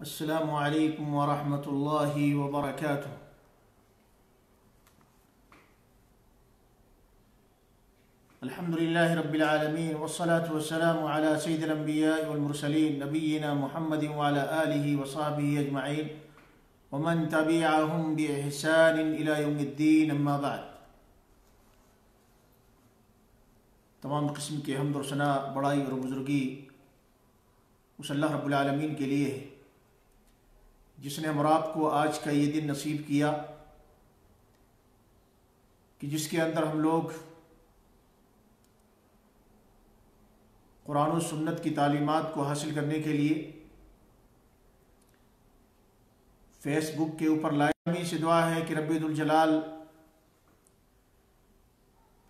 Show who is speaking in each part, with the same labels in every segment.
Speaker 1: السلام علیکم ورحمۃ اللہ وبرکاتہ۔ الحمدللہ رب العالمین والصلاة والسلام علی سید الانبیاء والمرسلین نبینا محمد وعلی آلہ وصحبہ اجمعین ومن تبعہم بإحسان الی یوم الدین، اما بعد۔ تمام قسم کے حمد و ثنا، بڑائی اور بزرگی اس اللہ رب العالمین کے لیے ہے جس نے ہم آپ کو آج کا یہ دن نصیب کیا کہ جس کے اندر ہم لوگ قرآن و سنت کی تعلیمات کو حاصل کرنے کے لیے فیس بک کے اوپر لائیو سے دعا ہے کہ رب ذوالجلال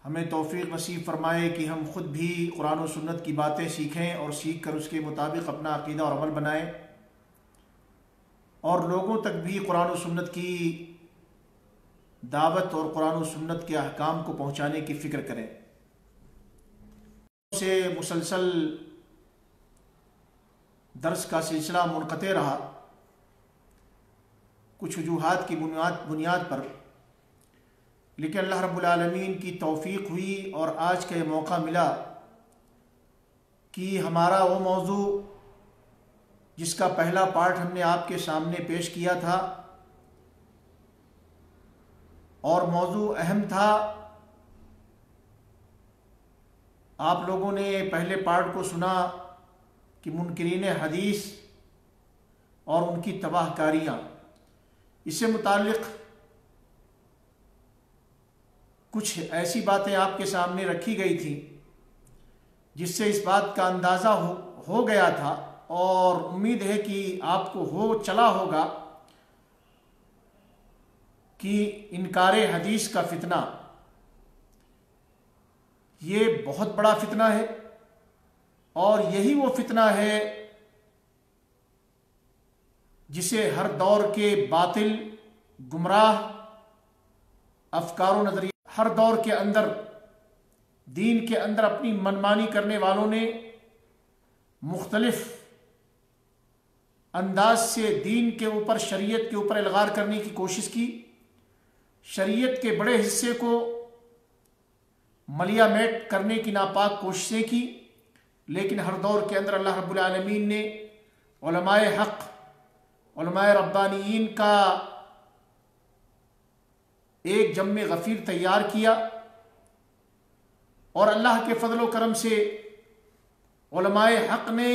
Speaker 1: ہمیں توفیق نصیب فرمائے کہ ہم خود بھی قرآن و سنت کی باتیں سیکھیں اور سیکھ کر اس کے مطابق اپنا عقیدہ اور عمل بنائیں، اور لوگوں تک بھی قرآن و سنت کی دعوت اور قرآن و سنت کے احکام کو پہنچانے کی فکر کریں۔ سے مسلسل درس کا سلسلہ منقطع رہا کچھ وجوہات کی بنیاد پر، لیکن اللہ رب العالمین کی توفیق ہوئی اور آج کا یہ موقع ملا کہ ہمارا وہ موضوع جس کا پہلا پارٹ ہم نے آپ کے سامنے پیش کیا تھا اور موضوع اہم تھا، آپ لوگوں نے پہلے پارٹ کو سنا کہ منکرین حدیث اور ان کی تباہ کاریاں، اس سے متعلق کچھ ایسی باتیں آپ کے سامنے رکھی گئی تھیں جس سے اس بات کا اندازہ ہو گیا تھا اور امید ہے کہ آپ کو ہو چلا ہوگا کہ انکار حدیث کا فتنہ یہ بہت بڑا فتنہ ہے، اور یہی وہ فتنہ ہے جسے ہر دور کے باطل، گمراہ افکار و نظریے، ہر دور کے اندر دین کے اندر اپنی منمانی کرنے والوں نے مختلف انداز سے دین کے اوپر، شریعت کے اوپر الغار کرنے کی کوشش کی، شریعت کے بڑے حصے کو ملیا میٹ کرنے کی ناپاک کوششیں کی، لیکن ہر دور کے اندر اللہ رب العالمین نے علماء حق، علماء ربانیین کا ایک جمع غفیر تیار کیا، اور اللہ کے فضل و کرم سے علماء حق نے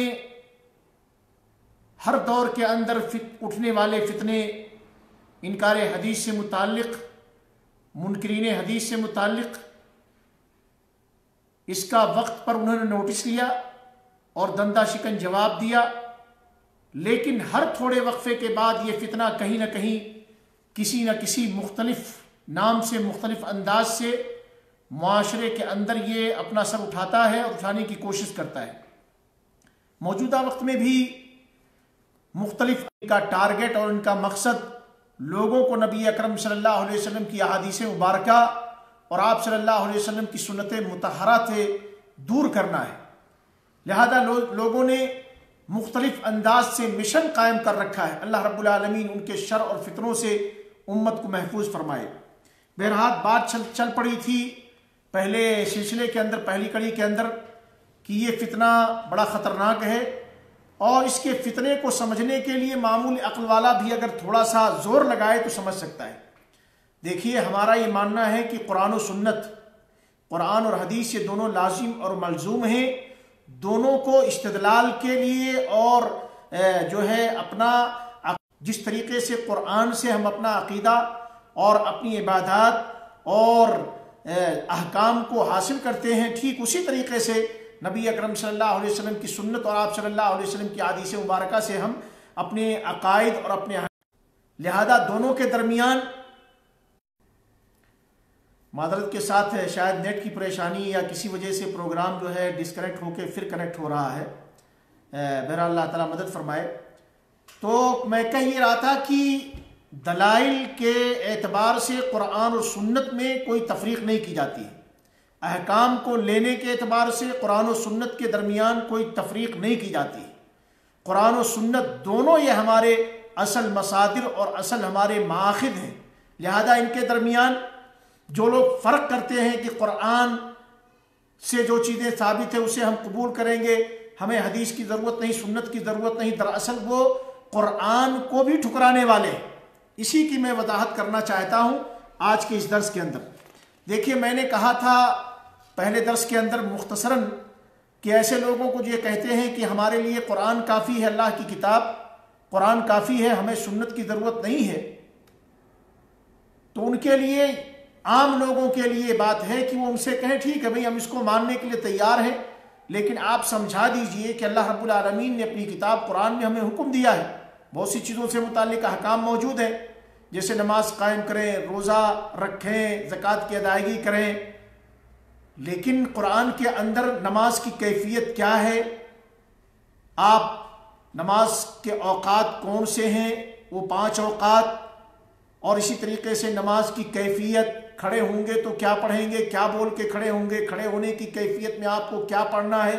Speaker 1: ہر دور کے اندر اٹھنے والے فتنے، انکار حدیث سے متعلق، منکرین حدیث سے متعلق، اس کا وقت پر انہوں نے نوٹس لیا اور دندہ شکن جواب دیا، لیکن ہر تھوڑے وقفے کے بعد یہ فتنہ کہیں نہ کہیں کسی نہ کسی مختلف نام سے، مختلف انداز سے معاشرے کے اندر یہ اپنا سر اٹھاتا ہے اور اٹھانے کی کوشش کرتا ہے۔ موجودہ وقت میں بھی مختلف ان کا ٹارگٹ اور ان کا مقصد لوگوں کو نبی اکرم صلی اللہ علیہ وسلم کی احادیث مبارکہ اور آپ صلی اللہ علیہ وسلم کی سنت مطہرہ سے دور کرنا ہے، لہذا لوگوں نے مختلف انداز سے مشن قائم کر رکھا ہے۔ اللہ رب العالمین ان کے شر اور فتنوں سے امت کو محفوظ فرمائے۔ بہرحال بات چل پڑی تھی پہلے سلسلے کے اندر، پہلی کڑی کے اندر، کہ یہ فتنہ بڑا خطرناک ہے، اور اس کے فتنے کو سمجھنے کے لیے معمول عقل والا بھی اگر تھوڑا سا زور لگائے تو سمجھ سکتا ہے۔ دیکھیے، ہمارا یہ ماننا ہے کہ قرآن و سنت، قرآن اور حدیث یہ دونوں لازم اور ملزوم ہیں، دونوں کو استدلال کے لیے اور جو ہے اپنا جس طریقے سے قرآن سے ہم اپنا عقیدہ اور اپنی عبادات اور احکام کو حاصل کرتے ہیں، ٹھیک اسی طریقے سے نبی اکرم صلی اللہ علیہ وسلم کی سنت اور آپ صلی اللہ علیہ وسلم کی احادیث مبارکہ سے ہم اپنے عقائد اور اپنے، لہذا دونوں کے درمیان، معذرت کے ساتھ شاید نیٹ کی پریشانی یا کسی وجہ سے پروگرام جو ہے ڈسکنیکٹ ہو کے پھر کنیکٹ ہو رہا ہے، بہرحال اللہ تعالیٰ مدد فرمائے۔ تو میں کہہ یہ رہا تھا کہ دلائل کے اعتبار سے قرآن اور سنت میں کوئی تفریق نہیں کی جاتی ہے، احکام کو لینے کے اعتبار سے قرآن و سنت کے درمیان کوئی تفریق نہیں کی جاتی، قرآن و سنت دونوں یہ ہمارے اصل مصادر اور اصل ہمارے مآخذ ہیں، لہذا ان کے درمیان جو لوگ فرق کرتے ہیں کہ قرآن سے جو چیزیں ثابت ہیں اسے ہم قبول کریں گے، ہمیں حدیث کی ضرورت نہیں، سنت کی ضرورت نہیں، دراصل وہ قرآن کو بھی ٹھکرانے والے ہیں۔ اسی کی میں وضاحت کرنا چاہتا ہوں آج کے اس درس کے اندر۔ دیکھیے، میں نے کہا تھا پہلے درس کے اندر مختصراً کہ ایسے لوگوں کو جو یہ کہتے ہیں کہ ہمارے لیے قرآن کافی ہے، اللہ کی کتاب قرآن کافی ہے، ہمیں سنت کی ضرورت نہیں ہے، تو ان کے لیے، عام لوگوں کے لیے بات ہے کہ وہ ان سے کہیں ٹھیک ہے بھئی ہم اس کو ماننے کے لیے تیار ہیں، لیکن آپ سمجھا دیجئے کہ اللہ رب العالمین نے اپنی کتاب قرآن میں ہمیں حکم دیا ہے، بہت سی چیزوں سے متعلق احکام موجود ہیں، جیسے نماز قائم کریں، روزہ رکھیں، زکوٰۃ کی ادائیگی کریں، لیکن قرآن کے اندر نماز کی کیفیت کیا ہے، آپ نماز کے اوقات کون سے ہیں، وہ 5 اوقات، اور اسی طریقے سے نماز کی کیفیت، کھڑے ہوں گے تو کیا پڑھیں گے، کیا بول کے کھڑے ہوں گے، کھڑے ہونے کی کیفیت میں آپ کو کیا پڑھنا ہے،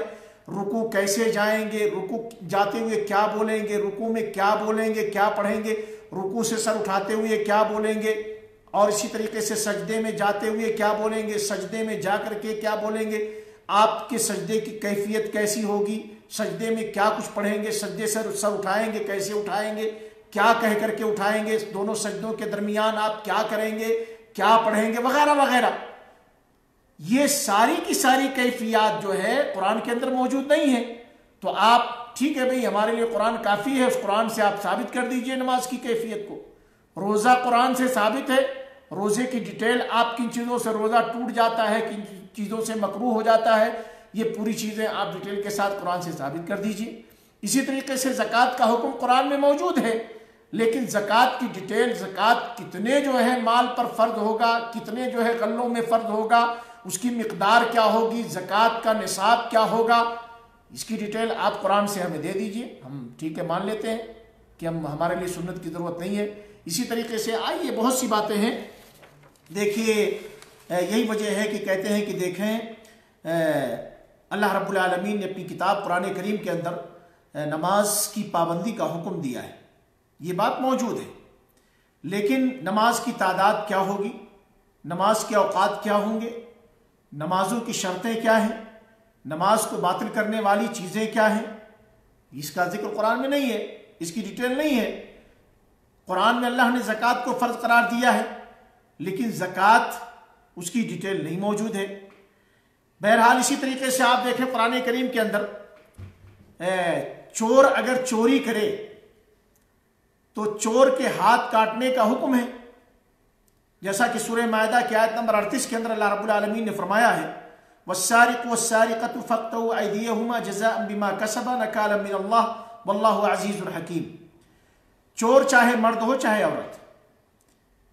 Speaker 1: رکوع کیسے جائیں گے، رکوع جاتے ہوئے کیا بولیں گے، رکوع میں کیا بولیں گے، کیا پڑھیں گے، رکوع سے سر اٹھاتے ہوئے کیا بولیں گے، اور اسی طریقے سے سجدے میں جاتے ہوئے کیا بولیں گے، سجدے میں جا کر کے کیا بولیں گے، آپ کے سجدے کی کیفیت کیسی ہوگی، سجدے میں کیا کچھ پڑھیں گے، سجدے سے سر اٹھائیں گے کیسے اٹھائیں گے، کیا کہہ کر کے اٹھائیں گے، دونوں سجدوں کے درمیان آپ کیا کریں گے، کیا پڑھیں گے، وغیرہ وغیرہ۔ یہ ساری کی ساری کیفیات جو ہے قرآن کے اندر موجود نہیں ہے، تو آپ ٹھیک ہے بھئی ہمارے لیے قرآن کافی ہے، اس قرآن سے آپ ثابت کر دیجئے نماز کی کیفیت کو۔ روزہ قرآن سے ثابت ہے، روزے کی ڈیٹیل، آپ کن چیزوں سے روزہ ٹوٹ جاتا ہے، کن چیزوں سے مکروہ ہو جاتا ہے، یہ پوری چیزیں آپ ڈیٹیل کے ساتھ قرآن سے ثابت کر دیجئے۔ اسی طریقے سے زکوٰۃ کا حکم قرآن میں موجود ہے، لیکن زکوٰۃ کی ڈیٹیل، زکوٰۃ کتنے جو ہے مال پر فرض ہوگا، کتنے جو ہے غلوں میں فرض ہوگا، اس کی مقدار کیا ہوگی، زکوٰۃ کا نصاب کیا ہوگا، اس کی ڈیٹیل آپ قرآن سے ہمیں دے دیجئے، ہم ٹھیک ہے مان لیتے ہیں کہ ہمارے لیے سنت کی ضرورت نہیں ہے۔ اسی طریقے سے آئیے، بہت سی باتیں ہیں، دیکھیے یہی وجہ ہے کہ کہتے ہیں کہ دیکھیں اللہ رب العالمین نے اپنی کتاب قرآن کریم کے اندر نماز کی پابندی کا حکم دیا ہے، یہ بات موجود ہے، لیکن نماز کی تعداد کیا ہوگی، نماز کے اوقات کیا ہوں گے، نمازوں کی شرطیں کیا ہیں، نماز کو باطل کرنے والی چیزیں کیا ہیں، اس کا ذکر قرآن میں نہیں ہے، اس کی ڈیٹیل نہیں ہے۔ قرآن میں اللہ نے زکوٰۃ کو فرض قرار دیا ہے، لیکن زکوٰۃ اس کی ڈیٹیل نہیں موجود ہے۔ بہرحال اسی طریقے سے آپ دیکھیں قرآن کریم کے اندر چور اگر چوری کرے تو چور کے ہاتھ کاٹنے کا حکم ہے، جیسا کہ سورہ مائدہ کی آیت نمبر 38 کے اندر اللہ رب العالمین نے فرمایا ہے وَالسَّارِقُ وَالسَّارِقَةُ فَاقْطَعُوا أَيْدِيَهُمَا جَزَاءً بِمَا كَسَبَا نَكَالًا مِّنَ اللَّهِ وَاللَّهُ عَزِيزٌ حَكِيمٌ۔ چور چاہے مرد ہو چاہے عورت،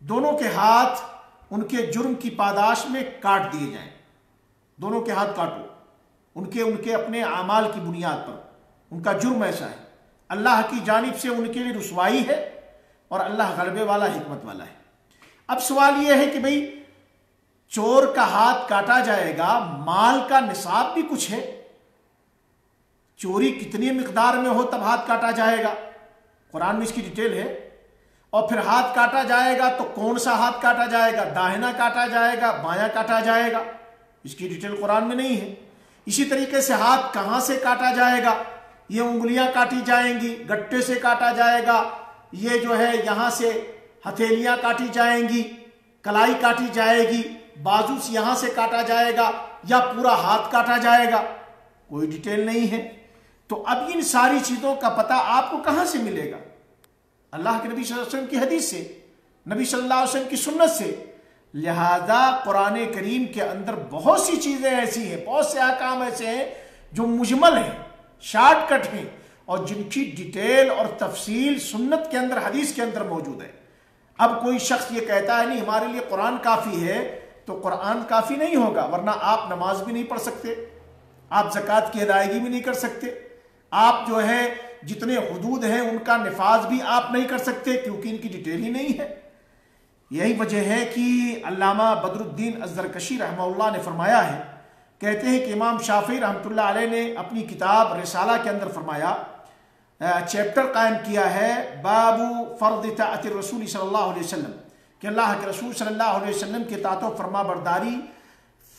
Speaker 1: دونوں کے ہاتھ ان کے جرم کی پاداش میں کاٹ دیے جائیں، دونوں کے ہاتھ کاٹو، ان کے اپنے اعمال کی بنیاد پر، ان کا جرم ایسا ہے، اللہ کی جانب سے ان کے لیے رسوائی ہے، اور اللہ غلبے والا، حکمت والا ہے۔ اب سوال یہ ہے کہ بھئی چور کا ہاتھ کاٹا جائے گا، مال کا نصاب بھی کچھ ہے، چوری کتنی مقدار میں ہو تب ہاتھ کاٹا جائے گا، قرآن میں اس کی ڈیٹیل ہے، اور پھر ہاتھ کاٹا جائے گا تو کون سا ہاتھ کاٹا جائے گا، داہنا کاٹا جائے گا، بایاں کاٹا جائے گا، اس کی ڈیٹیل قرآن میں نہیں ہے۔ اسی طریقے سے ہاتھ کہاں سے کاٹا جائے گا، یہ انگلیاں کاٹی جائیں گی، گٹے سے کاٹا جائے گا، یہ جو ہے یہاں سے ہتھیلیاں کاٹی جائیں گی، کلائی کاٹی جائے گی، بازو سے یہاں سے کاٹا جائے گا، یا پورا ہاتھ کاٹا جائے گا، کوئی ڈیٹیل نہیں ہے۔ تو اب ان ساری چیزوں کا پتہ آپ کو کہاں سے ملے گا؟ اللہ کے نبی صلی اللہ علیہ وسلم کی حدیث سے، نبی صلی اللہ علیہ وسلم کی سنت سے۔ لہذا قرآن کریم کے اندر بہت سی چیزیں ایسی ہیں، بہت سے احکام ایسے ہیں جو مجمل ہیں، شارٹ کٹ ہیں، اور جن کی ڈیٹیل اور تفصیل سنت کے اندر، حدیث کے اندر موجود ہے۔ اب کوئی شخص یہ کہتا ہے نہیں ہمارے لیے قرآن کافی ہے، تو قرآن کافی نہیں ہوگا، ورنہ آپ نماز بھی نہیں پڑھ سکتے، آپ زکوٰۃ کی ادائیگی بھی نہیں کر سکتے، آپ جو ہے جتنے حدود ہیں ان کا نفاذ بھی آپ نہیں کر سکتے، کیونکہ ان کی ڈیٹیل ہی نہیں ہے۔ یہی وجہ ہے کہ علامہ بدر الدین الزرکشی رحمہ اللہ نے فرمایا ہے، کہتے ہیں کہ امام شافعی رحمۃ اللہ علیہ نے اپنی کتاب رسالہ کے اندر فرمایا چیپٹر قائم کیا ہے بابو فرض طاعت الرسول صلی اللہ علیہ وسلم کہ اللہ کے رسول صلی اللہ علیہ وسلم کی اطاعت و فرما برداری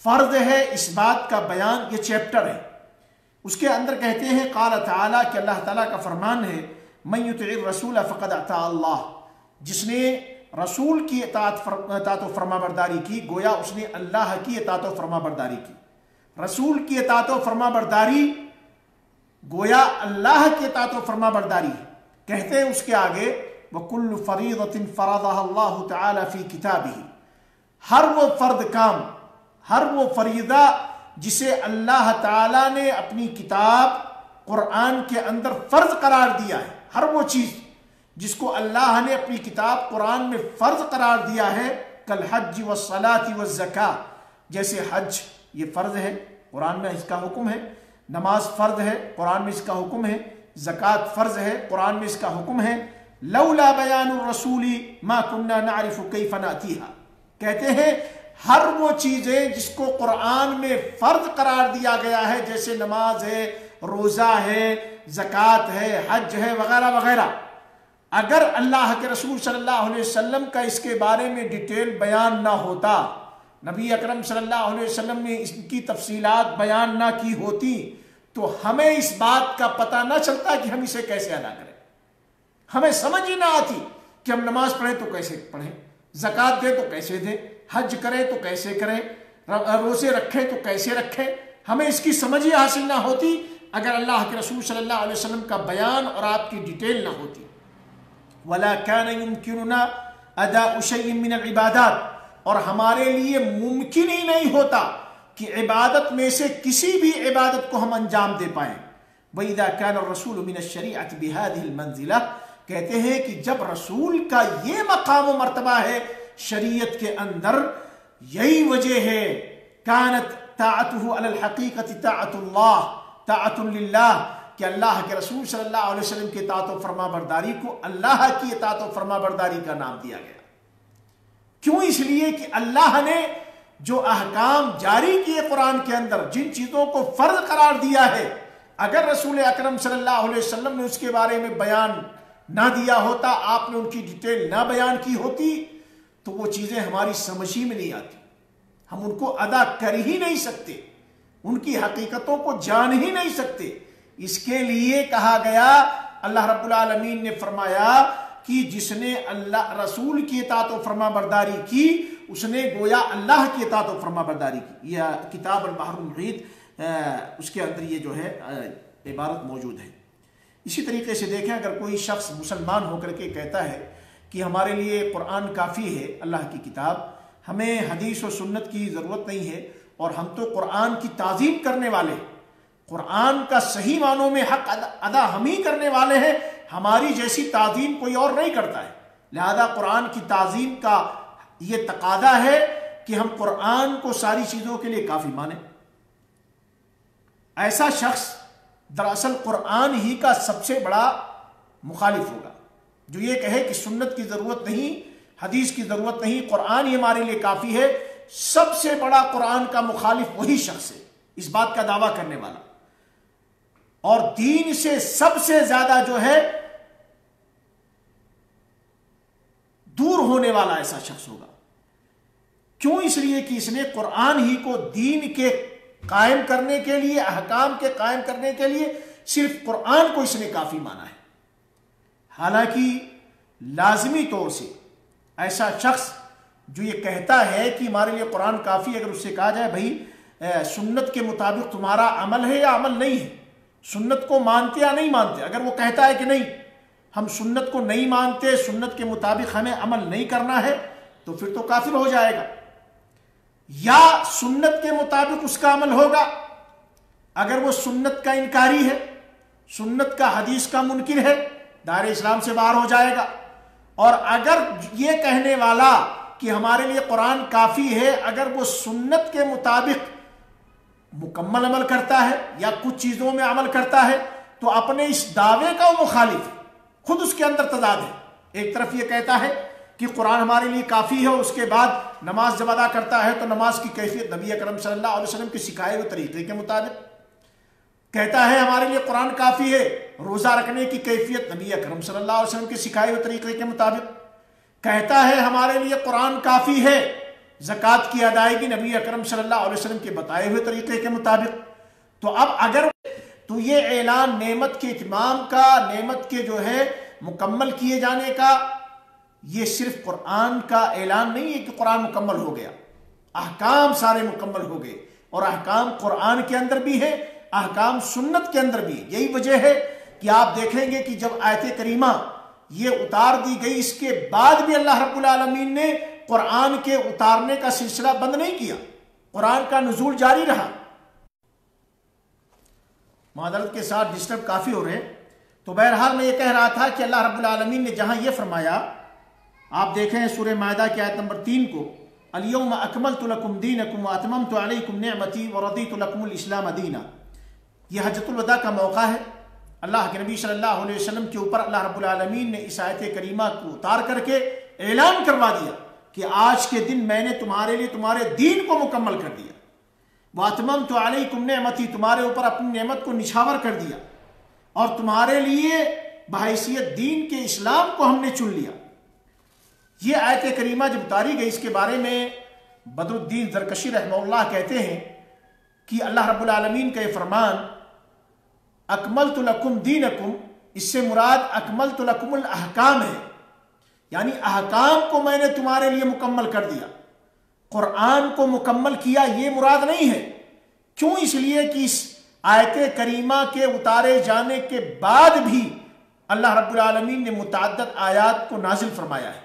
Speaker 1: فرض ہے، اس بات کا بیان یہ چیپٹر ہے۔ اس کے اندر کہتے ہیں قال تعالیٰ کہ اللہ تعالیٰ کا فرمان ہے من یطع الرسول فقد اطاع اللہ، جس نے رسول کی اطاعت و فرما برداری کی گویا اس نے اللہ کی اطاعت و فرما برداری کی۔ رسول کی اطاعت و فرما برداری گویا اللہ کی اطاعت و فرما برداری ہے۔ کہتے ہیں اس کے آگے وَكُلُّ فَرِيضَةٍ فَرَضَهَا اللَّهُ تَعَالَى فِي كِتَابِهِ، ہر وہ فرد کام، ہر وہ فریضہ جسے اللہ تعالیٰ نے اپنی کتاب قرآن کے اندر فرض قرار دیا ہے، ہر وہ چیز جس کو اللہ نے اپنی کتاب قرآن میں فرض قرار دیا ہے، کالحج والصلاة والزکاة، جیسے حج یہ فرض ہے قرآن میں اس کا حکم ہے، نماز فرض ہے قرآن میں اس کا حکم ہے، زکوٰۃ فرض ہے قرآن میں اس کا حکم ہے۔ لولا بیان الرسول ما كنا نعرف کیف نأتیہا، کہتے ہیں ہر وہ چیزیں جس کو قرآن میں فرض قرار دیا گیا ہے، جیسے نماز ہے، روزہ ہے، زکوٰۃ ہے، حج ہے، وغیرہ وغیرہ، اگر اللہ کے رسول صلی اللہ علیہ وسلم کا اس کے بارے میں ڈیٹیل بیان نہ ہوتا، نبی اکرم صلی اللہ علیہ وسلم نے اس کی تفصیلات بیان نہ کی ہوتی، تو ہمیں اس بات کا پتہ نہ چلتا کہ ہم اسے کیسے ادا کریں، ہمیں سمجھ ہی نہ آتی کہ ہم نماز پڑھیں تو کیسے پڑھیں، زکوٰۃ دیں تو کیسے دیں، حج کریں تو کیسے کریں، روزے رکھیں تو کیسے رکھیں، ہمیں اس کی سمجھ ہی حاصل نہ ہوتی اگر اللہ کے رسول صلی اللہ علیہ وسلم کا بیان اور آپ کی ڈیٹیل نہ ہوتی۔ وَلَا كَانَ يُمْكِنُنَا أَدَاءُ شَيْءٍ مِّنَ الْعِبَادَاتِ، اور ہمارے لیے ممکن ہی نہیں ہوتا کہ عبادت میں سے کسی بھی عبادت کو ہم انجام دے پائیں۔ وَإِذَا كَانَ الرَّسُولُ مِنَ الشَّرِيعَةِ بِهَذِهِ الْمَنزِلَةِ، کہتے ہیں کہ جب رسول کا یہ مقام و مرتبہ ہے شریعت کے اندر، یہی وجہ ہے كانت طاعته على الحقیقة طاعت اللہ طاعت للہ، کہ اللہ کے رسول صلی اللہ علیہ وسلم کی اطاعت و فرما برداری کو اللہ کی اطاعت و فرما برداری کا نام دیا گیا۔ کیوں؟ اس لیے کہ اللہ نے جو احکام جاری کیے قرآن کے اندر، جن چیزوں کو فرض قرار دیا ہے، اگر رسول اکرم صلی اللہ علیہ وسلم نے اس کے بارے میں بیان نہ دیا ہوتا، آپ نے ان کی ڈیٹیل نہ بیان کی ہوتی، تو وہ چیزیں ہماری سمجھ ہی میں نہیں آتی، ہم ان کو ادا کر ہی نہیں سکتے، ان کی حقیقتوں کو جان ہی نہیں سکتے۔ اس کے لیے کہا گیا، اللہ رب العالمین نے فرمایا کہ جس نے اللہ رسول کی اطاعت و فرما برداری کی، اس نے گویا اللہ کی اطاعت و فرما برداری کی۔ یہ کتاب البحر المحیط، اس کے اندر یہ جو ہے عبارت موجود ہے۔ اسی طریقے سے دیکھیں، اگر کوئی شخص مسلمان ہو کر کے کہتا ہے کہ ہمارے لیے قرآن کافی ہے، اللہ کی کتاب، ہمیں حدیث و سنت کی ضرورت نہیں ہے، اور ہم تو قرآن کی تعظیم کرنے والے ہیں، قرآن کا صحیح معنوں میں حق ادا ہم ہی کرنے والے ہیں، ہماری جیسی تعظیم کوئی اور نہیں کرتا ہے، لہذا قرآن کی تعظیم کا یہ تقاضا ہے کہ ہم قرآن کو ساری چیزوں کے لیے کافی مانیں۔ ایسا شخص دراصل قرآن ہی کا سب سے بڑا مخالف ہوگا، جو یہ کہے کہ سنت کی ضرورت نہیں، حدیث کی ضرورت نہیں، قرآن ہی ہمارے لیے کافی ہے۔ سب سے بڑا قرآن کا مخالف وہی شخص ہے، اس بات کا دعویٰ کرنے والا، اور دین سے سب سے زیادہ جو ہے دور ہونے والا ایسا شخص ہوگا۔ کیوں؟ اس لیے کہ اس نے قرآن ہی کو دین کے قائم کرنے کے لیے، احکام کے قائم کرنے کے لیے صرف قرآن کو اس نے کافی مانا ہے۔ حالانکہ لازمی طور سے ایسا شخص جو یہ کہتا ہے کہ ہمارے لیے قرآن کافی ہے، اگر اس سے کہا جائے بھائی سنت کے مطابق تمہارا عمل ہے یا عمل نہیں ہے، سنت کو مانتے یا نہیں مانتے، اگر وہ کہتا ہے کہ نہیں ہم سنت کو نہیں مانتے، سنت کے مطابق ہمیں عمل نہیں کرنا ہے، تو پھر تو کافر ہو جائے گا۔ یا سنت کے مطابق اس کا عمل ہوگا، اگر وہ سنت کا انکاری ہے، سنت کا حدیث کا منکر ہے، دائرہ اسلام سے باہر ہو جائے گا۔ اور اگر یہ کہنے والا کہ ہمارے لیے قرآن کافی ہے، اگر وہ سنت کے مطابق مکمل عمل کرتا ہے یا کچھ چیزوں میں عمل کرتا ہے، تو اپنے اس دعوے کا وہ مخالف ہے، خود اس کے اندر تضاد ہے۔ ایک طرف یہ کہتا ہے کہ قرآن ہمارے لیے کافی ہے، اور اس کے بعد نماز جب ادا کرتا ہے تو نماز کی کیفیت نبی اکرم صلی اللہ علیہ وسلم کے سکھائے ہوئے طریقے کے مطابق، کہتا ہے ہمارے لیے قرآن کافی ہے، روزہ رکھنے کی کیفیت نبی اکرم صلی اللہ علیہ وسلم کے سکھائے ہوئے طریقے کے مطابق، کہتا ہے ہمارے لیے قرآن کافی ہے، زکوٰۃ کی ادائیگی نبی اکرم صلی اللہ علیہ وسلم کے بتائے ہوئے طریقے کے مطابق۔ تو اب اگر تو یہ اعلان نعمت کے اتمام کا، نعمت کے جو ہے مکمل کیے جانے کا، یہ صرف قرآن کا اعلان نہیں ہے کہ قرآن مکمل ہو گیا، احکام سارے مکمل ہو گئے، اور احکام قرآن کے اندر بھی ہے، احکام سنت کے اندر بھی۔ یہی وجہ ہے کہ آپ دیکھیں گے کہ جب آیت کریمہ یہ اتار دی گئی، اس کے بعد بھی اللہ رب العالمین نے قرآن کے اتارنے کا سلسلہ بند نہیں کیا، قرآن کا نزول جاری رہا۔ معذرت کے ساتھ ڈسٹرب کافی ہو رہے ہیں، تو بہرحال میں یہ کہہ رہا تھا کہ اللہ رب العالمین نے جہاں یہ فرمایا، آپ دیکھیں سورہ مائدہ کی آیت نمبر 3 کو، اليوم اکملت لکم دینکم واتممت علیکم نعمتی ورضیت لکم الاسلام دینا۔ یہ حجۃ الوداع کا موقع ہے، اللہ کے نبی صلی اللہ علیہ وسلم کے اوپر اللہ رب العالمین نے اس آیت کریمہ کو اتار کر کے اعلان کروا دیا کہ آج کے دن میں نے تمہارے لیے تمہارے دین کو مکمل کر دیا، واتممت علیکم نعمتی، تمہارے اوپر اپنی نعمت کو نچھاور کر دیا، اور تمہارے لیے بحیثیت دین کے اسلام کو ہم نے چن لیا۔ یہ آیت کریمہ جب اتاری گئی، اس کے بارے میں بدر الدین زرکشی رحمہ اللہ کہتے ہیں کہ اللہ رب العالمین کا یہ فرمان اکملت لکم دینکم، اس سے مراد اکملت لکم الاحکام ہے، یعنی احکام کو میں نے تمہارے لیے مکمل کر دیا، قرآن کو مکمل کیا یہ مراد نہیں ہے۔ کیوں؟ اس لیے کہ اس آیت کریمہ کے اتارے جانے کے بعد بھی اللہ رب العالمین نے متعدد آیات کو نازل فرمایا ہے،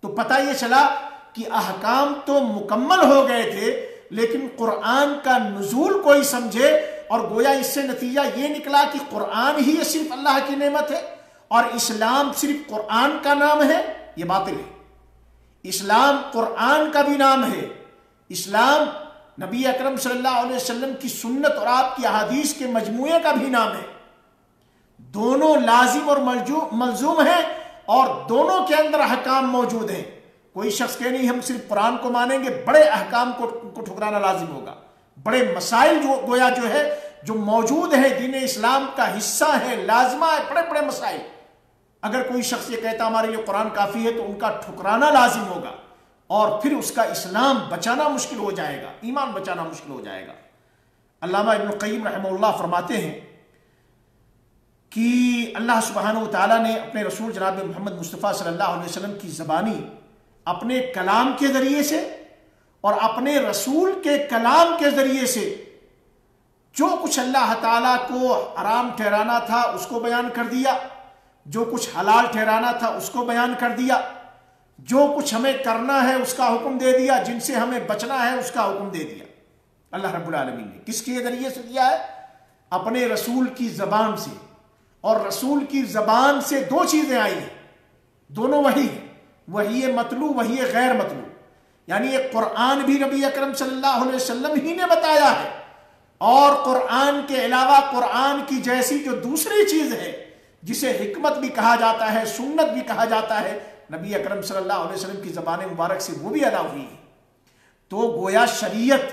Speaker 1: تو پتہ یہ چلا کہ احکام تو مکمل ہو گئے تھے، لیکن قرآن کا نزول کوئی سمجھے، اور گویا اس سے نتیجہ یہ نکلا کہ قرآن ہی صرف اللہ کی نعمت ہے اور اسلام صرف قرآن کا نام ہے، یہ باطل ہے۔ اسلام قرآن کا بھی نام ہے، اسلام نبی اکرم صلی اللہ علیہ وسلم کی سنت اور آپ کی احادیث کے مجموعے کا بھی نام ہے، دونوں لازم اور ملزوم ہیں، اور دونوں کے اندر احکام موجود ہیں۔ کوئی شخص کہ نہیں ہم صرف قرآن کو مانیں گے، بڑے احکام کو ٹھکرانا لازم ہوگا، بڑے مسائل گویا جو ہے جو موجود ہے دین اسلام کا حصہ ہے، لازمہ ہے، بڑے بڑے مسائل، اگر کوئی شخص یہ کہتا ہمارے لیے قرآن کافی ہے تو ان کا ٹھکرانا لازم ہوگا، اور پھر اس کا اسلام بچانا مشکل ہو جائے گا، ایمان بچانا مشکل ہو جائے گا۔ علامہ ابن القیم رحمہ اللہ فرماتے ہیں کہ اللہ سبحانہ و تعالیٰ نے اپنے رسول جناب محمد مصطفیٰ صلی اللہ علیہ وسلم کی زبانی اپنے کلام کے ذریعے سے اور اپنے رسول کے کلام کے ذریعے سے جو کچھ اللہ تعالیٰ کو حرام ٹھہرانا تھا اس کو بیان کر دیا، جو کچھ حلال ٹھہرانا تھا اس کو بیان کر دیا، جو کچھ ہمیں کرنا ہے اس کا حکم دے دیا، جن سے ہمیں بچنا ہے اس کا حکم دے دیا۔ اللہ رب العالمین نے کس کے ذریعے سے دیا ہے؟ اپنے رسول کی زبان سے، اور رسول کی زبان سے دو چیزیں آئی ہیں، دونوں وحی ہیں، وحی مطلوب، وحی غیر مطلوب، یعنی یہ قرآن بھی نبی اکرم صلی اللہ علیہ وسلم ہی نے بتایا ہے، اور قرآن کے علاوہ قرآن کی جیسی جو دوسری چیز ہے جسے حکمت بھی کہا جاتا ہے، سنت بھی کہا جاتا ہے، نبی اکرم صلی اللہ علیہ وسلم کی زبان مبارک سے وہ بھی ادا ہوئی ہے۔ تو گویا شریعت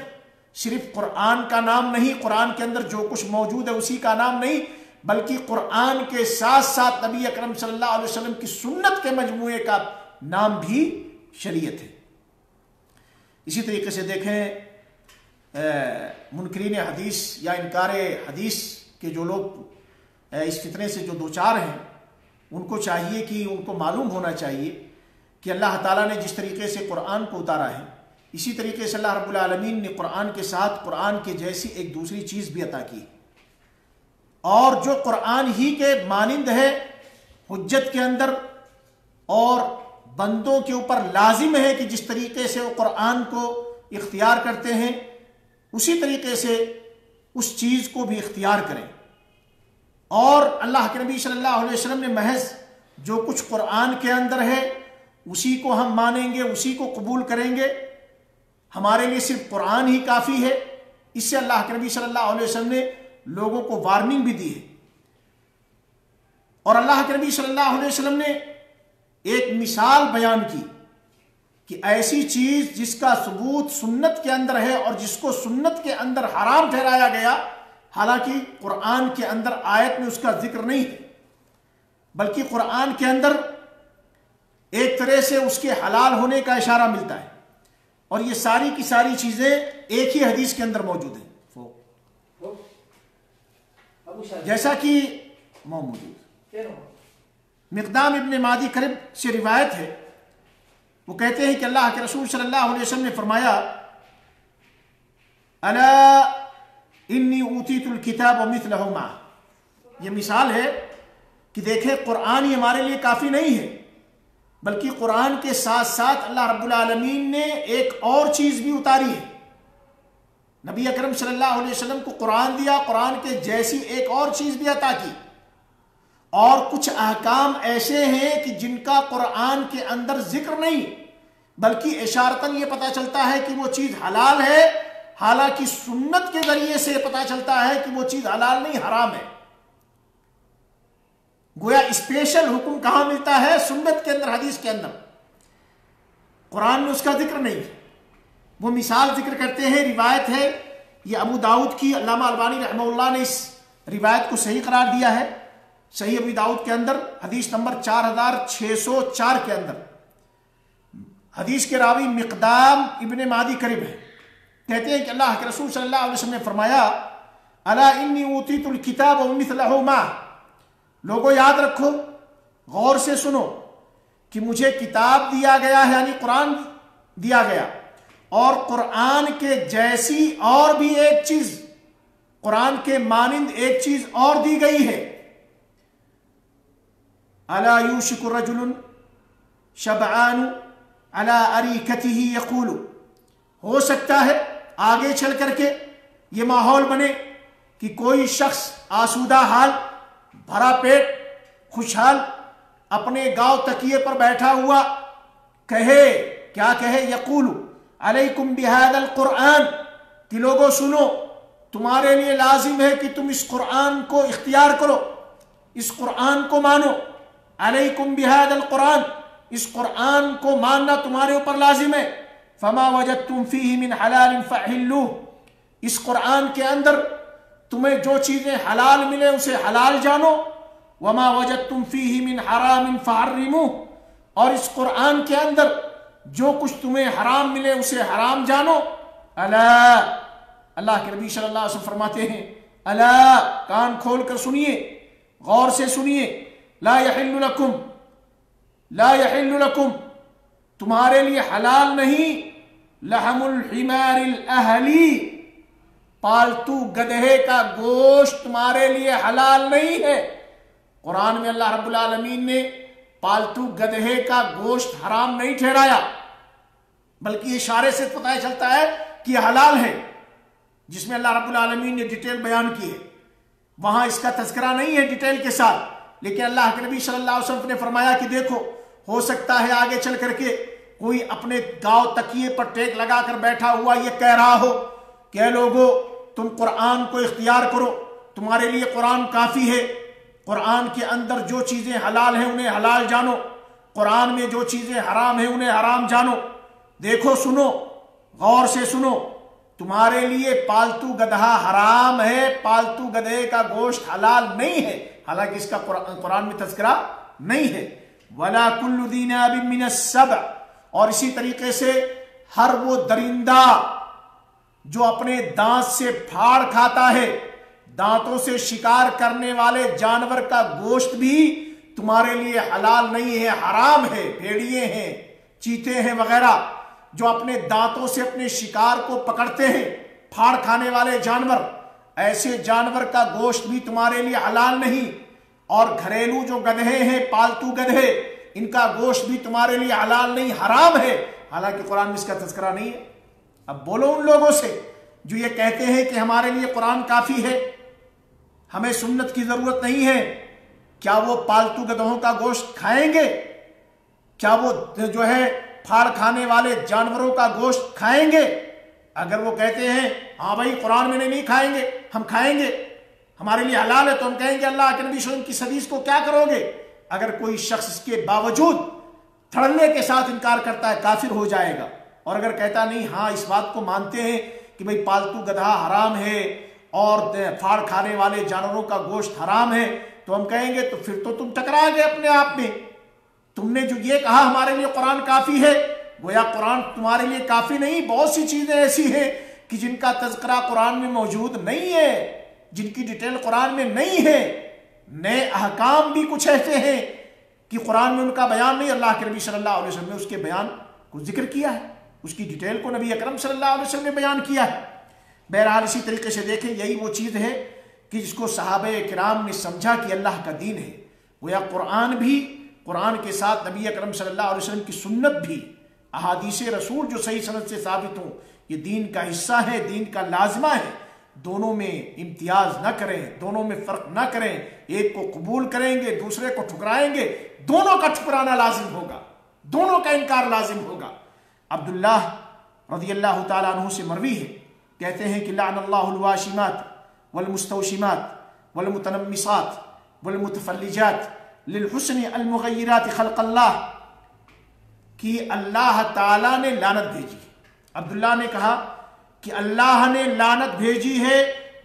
Speaker 1: صرف قرآن کا نام نہیں، قرآن کے اندر جو کچھ موجود ہے اسی کا نام نہیں، بلکہ قرآن کے ساتھ ساتھ نبی اکرم صلی اللہ علیہ وسلم کی سنت کے مجموعے کا نام بھی شریعت ہے۔ اسی طریقے سے دیکھیں منکرین حدیث یا انکار حدیث کے جو لوگ اس فتنے سے جو دوچار ہیں، ان کو چاہیے کہ ان کو معلوم ہونا چاہیے کہ اللہ تعالیٰ نے جس طریقے سے قرآن کو اتارا ہے، اسی طریقے سے اللہ رب العالمین نے قرآن کے ساتھ قرآن کے جیسی ایک دوسری چیز بھی عطا کی، اور جو قرآن ہی کے مانند ہے حجت کے اندر، اور بندوں کے اوپر لازم ہے کہ جس طریقے سے وہ قرآن کو اختیار کرتے ہیں اسی طریقے سے اس چیز کو بھی اختیار کریں۔ اور اللہ کے نبی صلی اللہ علیہ وسلم نے محض جو کچھ قرآن کے اندر ہے اسی کو ہم مانیں گے، اسی کو قبول کریں گے، ہمارے لیے صرف قرآن ہی کافی ہے، اس سے اللہ کے نبی صلی اللہ علیہ وسلم نے لوگوں کو وارننگ بھی دی ہے۔ اور اللہ کے نبی صلی اللہ علیہ وسلم نے ایک مثال بیان کی کہ ایسی چیز جس کا ثبوت سنت کے اندر ہے اور جس کو سنت کے اندر حرام ٹھہرایا گیا، حالانکہ قرآن کے اندر آیت میں اس کا ذکر نہیں ہے، بلکہ قرآن کے اندر ایک طرح سے اس کے حلال ہونے کا اشارہ ملتا ہے، اور یہ ساری کی ساری چیزیں ایک ہی حدیث کے اندر موجود ہیں، جیسا کہ مقدام ابن معدی کرب سے روایت ہے، وہ کہتے ہیں کہ اللہ کے رسول صلی اللہ علیہ وسلم نے فرمایا الا انی اوتیت الکتاب ومثلہ معہ، یہ مثال ہے کہ دیکھیں قرآن ہی ہمارے لیے کافی نہیں ہے، بلکہ قرآن کے ساتھ ساتھ اللہ رب العالمین نے ایک اور چیز بھی اتاری ہے۔ نبی اکرم صلی اللہ علیہ وسلم کو قرآن دیا، قرآن کے جیسی ایک اور چیز بھی عطا کی، اور کچھ احکام ایسے ہیں کہ جن کا قرآن کے اندر ذکر نہیں، بلکہ اشارتاً یہ پتہ چلتا ہے کہ وہ چیز حلال ہے، حالانکہ سنت کے ذریعے سے پتہ چلتا ہے کہ وہ چیز حلال نہیں، حرام ہے۔ گویا اسپیشل حکم کہاں ملتا ہے؟ سنت کے اندر، حدیث کے اندر، قرآن میں اس کا ذکر نہیں۔ وہ مثال ذکر کرتے ہیں، روایت ہے، یہ ابو داؤد کی، علامہ البانی رحمہ اللہ نے اس روایت کو صحیح قرار دیا ہے، صحیح ابو داؤد کے اندر حدیث نمبر 4604 کے اندر۔ حدیث کے راوی مقدام ابن معدی کرب ہے، کہتے ہیں کہ اللہ کے رسول صلی اللہ علیہ وسلم نے فرمایا الا انی اوتیت الکتاب ومثلہ معہ، لوگوں یاد رکھو، غور سے سنو کہ مجھے کتاب دیا گیا ہے، یعنی قرآن دیا گیا، اور قرآن کے جیسی اور بھی ایک چیز، قرآن کے مانند ایک چیز اور دی گئی ہے۔ الا یوشک رجل شبعان علی اریکتہ یقول، ہو سکتا ہے آگے چل کر کے یہ ماحول بنے کہ کوئی شخص آسودہ حال، بھرا پیٹ، خوشحال، اپنے گاؤں تکیے پر بیٹھا ہوا کہے، کیا کہے؟ یقول علیکم بہذا القرآن، کہ لوگوں سنو، تمہارے لیے لازم ہے کہ تم اس قرآن کو اختیار کرو، اس قرآن کو مانو، علیکم بہذا القرآن، اس قرآن کو ماننا تمہارے اوپر لازم ہے، فما وجدتم فیہ من حلال فاحلوہ، اس قرآن کے اندر تمہیں جو چیزیں حلال ملے اسے حلال جانو، وما وجدتم فیہ من حرام فحرموہ، اور اس قرآن کے اندر جو کچھ تمہیں حرام ملے اسے حرام جانو۔ الا، اللہ کے نبی صلی اللہ علیہ وسلم فرماتے ہیں الا، کان کھول کر سنیے، غور سے سنیے، لا یحل لکم، لا یحل لکم، تمہارے لیے حلال نہیں، لحم الحمار الاہلی، پالتو گدھے کا گوشت تمہارے لیے حلال نہیں ہے۔ قرآن میں اللہ رب العالمین نے پالتو گدھے کا گوشت حرام نہیں ٹھہرایا، بلکہ اشارے سے پتہ چلتا ہے کہ یہ حلال ہے، جس میں اللہ رب العالمین نے ڈیٹیل بیان کی ہے، وہاں اس کا تذکرہ نہیں ہے ڈیٹیل کے ساتھ، لیکن اللہ کے نبی صلی اللہ علیہ وسلم نے فرمایا کہ دیکھو، ہو سکتا ہے آگے چل کر کے کوئی اپنے گاؤں تکیے پر ٹیک لگا کر بیٹھا ہوا یہ کہہ رہا ہو کہ اے لوگو، تم قرآن کو اختیار کرو، تمہارے لیے قرآن کافی ہے، قرآن کے اندر جو چیزیں حلال ہیں انہیں حلال جانو، قرآن میں جو چیزیں حرام ہیں انہیں حرام جانو۔ دیکھو، سنو، غور سے سنو، تمہارے لیے پالتو گدھا حرام ہے، پالتو گدھے کا گوشت حلال نہیں ہے، حالانکہ اس کا قرآن میں تذکرہ نہیں ہے۔ وَلَا كُلُّ ذِي نَابٍ مِّنَ السَّبْعِ، اور اسی طریقے سے ہر وہ درندہ جو اپنے دانت سے پھاڑ کھاتا ہے، دانتوں سے شکار کرنے والے جانور کا گوشت بھی تمہارے لیے حلال نہیں ہے، حرام ہے۔ بھیڑیے ہیں، چیتے ہیں وغیرہ جو اپنے دانتوں سے اپنے شکار کو پکڑتے ہیں، پھاڑ کھانے والے جانور، ایسے جانور کا گوشت بھی تمہارے لیے حلال نہیں۔ اور گھریلو جو گدھے ہیں، پالتو گدھے، ان کا گوشت بھی تمہارے لیے حلال نہیں، حرام ہے، حالانکہ قرآن میں اس کا تذکرہ نہیں ہے۔ اب بولو ان لوگوں سے جو یہ کہتے ہیں کہ ہمارے لیے قرآن کافی ہے، ہمیں سنت کی ضرورت نہیں ہے، کیا وہ پالتو گدھوں کا گوشت کھائیں گے؟ کیا وہ جو ہے پھاڑ کھانے والے جانوروں کا گوشت کھائیں گے؟ اگر وہ کہتے ہیں ہاں بھائی قرآن میں نہیں کھائیں گے، ہم کھائیں گے، ہمارے لیے حلال ہے، تو ہم کہیں گے اللہ کے نبی صلی اللہ علیہ وسلم کی حدیث کو کیا کرو گے؟ اگر کوئی شخص اس کے باوجود تھڑنے کے ساتھ انکار کرتا ہے کافر ہو جائے گا، اور اگر کہتا نہیں ہاں اس بات کو مانتے ہیں کہ بھئی پالتو گدھا حرام ہے اور پھاڑ کھانے والے جانوروں کا گوشت حرام ہے، تو ہم کہیں گے تو پھر تو تم ٹکرا گئے اپنے آپ میں۔ تم نے جو یہ کہا ہمارے لیے قرآن کافی ہے، گویا قرآن تمہارے لیے کافی نہیں، بہت سی چیزیں ایسی ہیں کہ جن کا تذکرہ قرآن میں موجود نہیں ہے، جن کی ڈیٹیل قرآن میں نہیں ہے۔ نئے احکام بھی کچھ ایسے ہیں کہ قرآن میں ان کا بیان نہیں، اللہ کے نبی صلی اللہ علیہ وسلم نے اس کے بیان کو ذکر کیا ہے، اس کی ڈیٹیل کو نبی اکرم صلی اللہ علیہ وسلم نے بیان کیا ہے۔ بہرحال اسی طریقے سے دیکھیں، یہی وہ چیز ہے کہ جس کو صحابہ کرام نے سمجھا کہ اللہ کا دین ہے۔ گویا قرآن بھی، قرآن کے ساتھ نبی اکرم صلی اللہ علیہ وسلم کی سنت بھی، احادیث رسول جو صحیح سند سے ثابت ہوں، یہ دین کا حصہ ہے، دین کا لازمہ ہے۔ دونوں میں امتیاز نہ کریں، دونوں میں فرق نہ کریں، ایک کو قبول کریں گے دوسرے کو ٹھکرائیں گے، دونوں کا ٹھکرانا لازم ہوگا، دونوں کا انکار لازم ہوگا۔ عبداللہ رضی اللہ تعالیٰ عنہ سے مروی ہے، کہتے ہیں کہ لعن اللہ الواشمات والمستوشمات والمتنمصات والمتفلجات للحسن المغیرات خلق اللہ، کہ اللہ تعالیٰ نے لعنت بھیجی۔ عبداللہ نے کہا کہ اللہ نے لعنت بھیجی ہے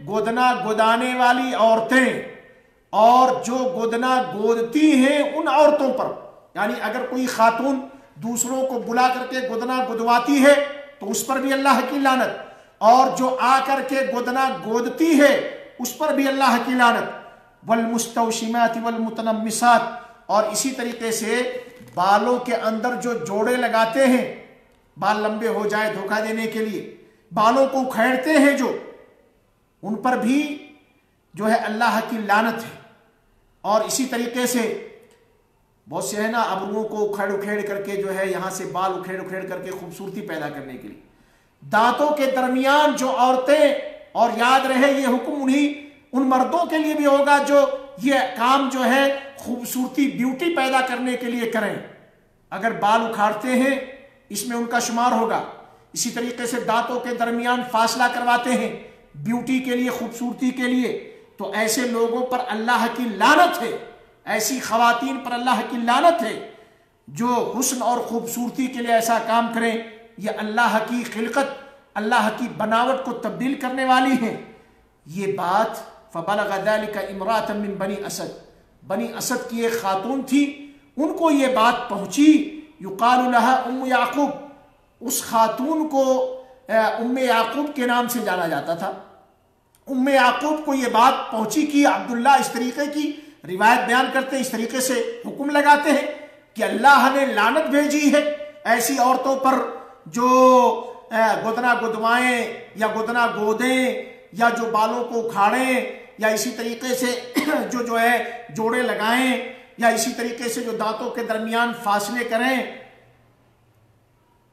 Speaker 1: گودنا گودانے والی عورتیں اور جو گودنا گودتی ہیں ان عورتوں پر، یعنی اگر کوئی خاتون دوسروں کو بلا کر کے گودنا گودواتی ہے تو اس پر بھی اللہ کی لعنت، اور جو آ کر کے گودنا گودتی ہے اس پر بھی اللہ کی لعنت۔ والمستوشمات والمتنمصات، اور اسی طریقے سے بالوں کے اندر جو جوڑے لگاتے ہیں، بال لمبے ہو جائے دھوکہ دینے کے لیے، بالوں کو کھیڑتے ہیں جو، ان پر بھی جو ہے اللہ کی لعنت ہے۔ اور اسی طریقے سے بہت سے ہے نا، ابروؤں کو اکھیڑ کر کے جو ہے یہاں سے بال اکھیڑ کر کے خوبصورتی پیدا کرنے کے لیے، دانتوں کے درمیان جو عورتیں، اور یاد رہے یہ حکم ان مردوں کے لیے بھی ہوگا جو یہ کام جو ہے خوبصورتی بیوٹی پیدا کرنے کے لیے کریں، اگر بال اکھاڑتے ہیں اس میں ان کا شمار ہوگا۔ اسی طریقے سے دانتوں کے درمیان فاصلہ کرواتے ہیں بیوٹی کے لیے، خوبصورتی کے لیے، تو ایسے لوگوں پر اللہ کی لعنت ہے، ایسی خواتین پر اللہ کی لعنت ہے جو حسن اور خوبصورتی کے لیے ایسا کام کریں۔ یہ اللہ کی خلقت، اللہ کی بناوٹ کو تبدیل کرنے والی ہیں۔ یہ بات فبلغ ذلك امرأة من بنی اسد، بنی اسد کی ایک خاتون تھی، ان کو یہ بات پہنچی، یقال لها ام یعقوب، اس خاتون کو ام یعقوب کے نام سے جانا جاتا تھا۔ ام یعقوب کو یہ بات پہنچی کہ عبداللہ اس طریقے کی روایت بیان کرتے ہیں، اس طریقے سے حکم لگاتے ہیں کہ اللہ نے لعنت بھیجی ہے ایسی عورتوں پر جو گودنا گودوائیں یا گودنا گودیں یا جو بالوں کو اکھاڑیں یا اسی طریقے سے جو ہے جوڑے لگائیں یا اسی طریقے سے جو دانتوں کے درمیان فاصلے کریں۔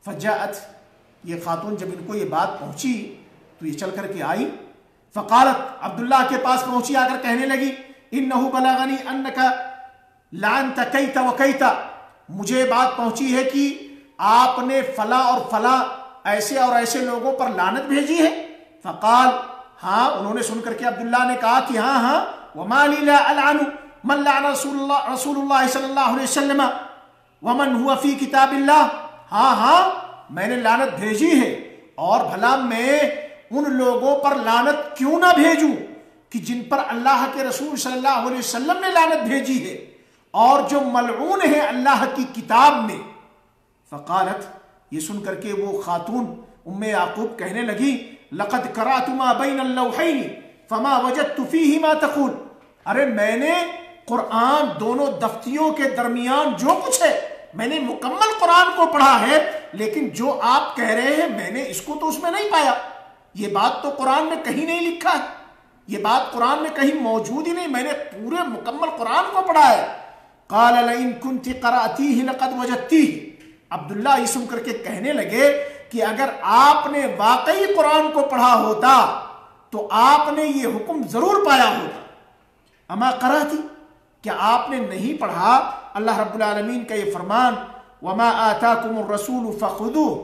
Speaker 1: فجاءت، یہ خاتون جب ان کو یہ بات پہنچی تو یہ چل کر کے آئی، فقالت، عبداللہ کے پاس پہنچی، آ کر کہنے لگی انہو بلغنی انک لعنت کیت و کیت، مجھے بات پہنچی ہے کہ آپ نے فلاں اور فلاں ایسے اور ایسے لوگوں پر لعنت بھیجی ہے۔ فقال، ہاں، انہوں نے سن کر کے عبداللہ نے کہا کہ ہاں وما لی لا العن من لعن رسول اللہ صلی اللہ علیہ وسلم ومن هو فی کتاب اللہ، ہاں میں نے لعنت بھیجی ہے، اور بھلا میں ان لوگوں پر لعنت کیوں نہ بھیجوں کہ جن پر اللہ کے رسول صلی اللہ علیہ وسلم نے لعنت بھیجی ہے اور جو ملعون ہے اللہ کی کتاب میں۔ فقالت، یہ سن کر کے وہ خاتون ام یعقوب کہنے لگی لقد قرأت ما بین اللوحین فما وجدت فیہ ما تقول، ارے میں نے قرآن دونوں دفتیوں کے درمیان جو کچھ ہے میں نے مکمل قرآن کو پڑھا ہے، لیکن جو آپ کہہ رہے ہیں میں نے اس کو تو اس میں نہیں پایا، یہ بات تو قرآن میں کہیں نہیں لکھا ہے، یہ بات قرآن میں کہیں موجود ہی نہیں، میں نے پورے مکمل قرآن کو پڑھا ہے۔ قال لئن كنت قرأتیہ لقد وجدتیہ، عبداللہ یہ سن کر کے کہنے لگے کہ اگر آپ نے واقعی قرآن کو پڑھا ہوتا تو آپ نے یہ حکم ضرور پایا ہوتا۔ اما قرأتی، کیا آپ نے نہیں پڑھا اللہ رب العالمین کا یہ فرمان وما آتاکم الرسول فخذوہ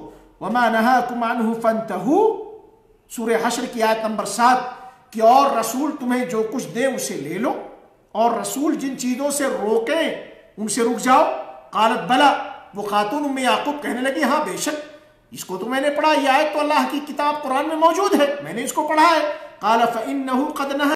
Speaker 1: وما نہاکم عنہ فانتہوا، سورہ حشر کی آیت نمبر 7، کہ اور رسول تمہیں جو کچھ دے اسے لے لو، اور رسول جن چیزوں سے روکیں ان سے رک جاؤ۔ قالت بلا، وہ خاتون ام یعقوب کہنے لگی ہاں بے شک، اس کو تو میں نے پڑھا، یہ آیت تو اللہ کی کتاب قرآن میں موجود ہے، میں نے اس کو پڑھا ہے، قال فإنه قد نهى